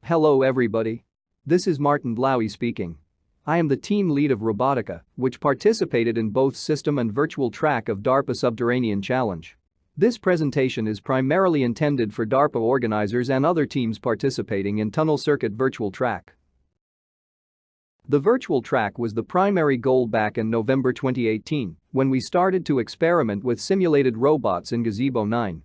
Hello everybody. This is Martin Blaui speaking. I am the team lead of Robotika, which participated in both system and virtual track of DARPA Subterranean Challenge. This presentation is primarily intended for DARPA organizers and other teams participating in Tunnel Circuit Virtual Track. The virtual track was the primary goal back in November 2018 when we started to experiment with simulated robots in Gazebo 9.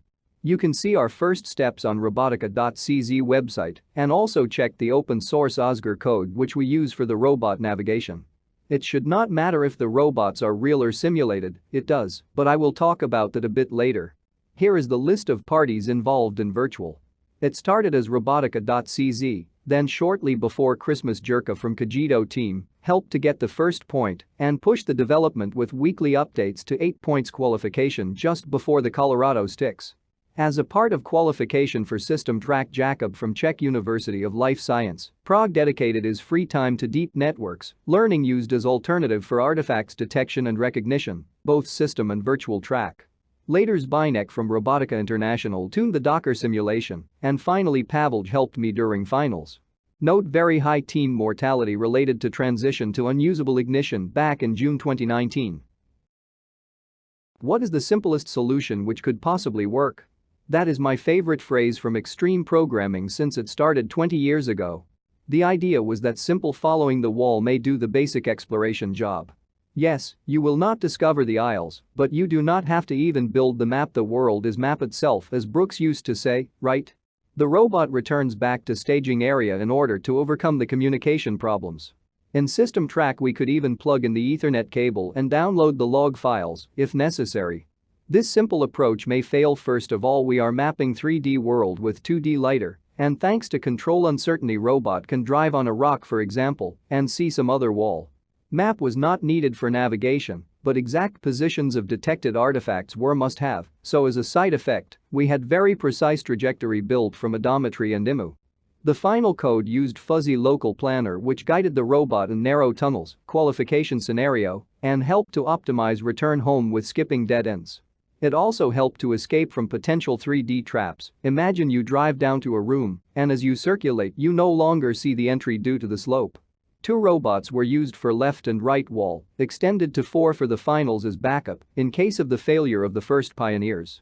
You can see our first steps on robotika.cz website and also check the open source Oscar code which we use for the robot navigation. It should not matter if the robots are real or simulated, it does, but I will talk about that a bit later. Here is the list of parties involved in virtual. It started as robotika.cz, then shortly before Christmas Jerka from Kajito team helped to get the first point and push the development with weekly updates to 8 points qualification just before the Colorado Sticks. As a part of qualification for System Track, Jacob from Czech University of Life Science, Prague dedicated his free time to deep networks, learning used as alternative for artifacts detection and recognition, both system and virtual track. Later Zbynek from Robotika International tuned the Docker simulation, and finally Pavel helped me during finals. Note very high team mortality related to transition to unusable ignition back in June 2019. What is the simplest solution which could possibly work? That is my favorite phrase from extreme programming since it started 20 years ago. The idea was that simple following the wall may do the basic exploration job. Yes, you will not discover the aisles, but you do not have to even build the map. The world is map itself, as Brooks used to say, right? The robot returns back to staging area in order to overcome the communication problems. In System Track we could even plug in the Ethernet cable and download the log files if necessary. This simple approach may fail. First of all, we are mapping 3D world with 2D lidar, and thanks to control uncertainty robot can drive on a rock for example and see some other wall. Map was not needed for navigation, but exact positions of detected artifacts were must-have, so as a side effect, we had very precise trajectory built from odometry and IMU. The final code used fuzzy local planner which guided the robot in narrow tunnels, qualification scenario, and helped to optimize return home with skipping dead ends. It also helped to escape from potential 3D traps. Imagine you drive down to a room, and as you circulate you no longer see the entry due to the slope. 2 robots were used for left and right wall, extended to 4 for the finals as backup in case of the failure of the first pioneers.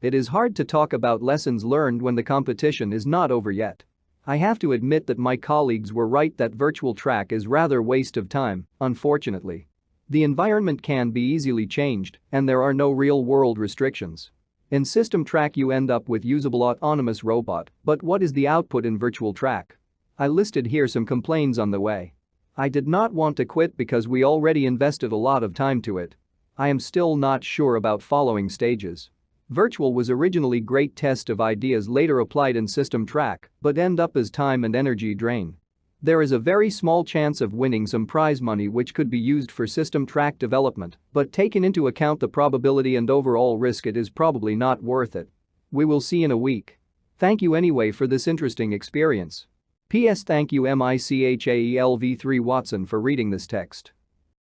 It is hard to talk about lessons learned when the competition is not over yet. I have to admit that my colleagues were right that virtual track is rather waste of time, unfortunately. The environment can be easily changed, and there are no real-world restrictions. In System Track you end up with usable autonomous robot, but what is the output in virtual track? I listed here some complaints on the way. I did not want to quit because we already invested a lot of time to it. I am still not sure about following stages. Virtual was originally great test of ideas later applied in System Track, but end up as time and energy drain. There is a very small chance of winning some prize money which could be used for System Track development, but taken into account the probability and overall risk it is probably not worth it. We will see in a week. Thank you anyway for this interesting experience. PS Thank you MICHAELV3 Watson for reading this text.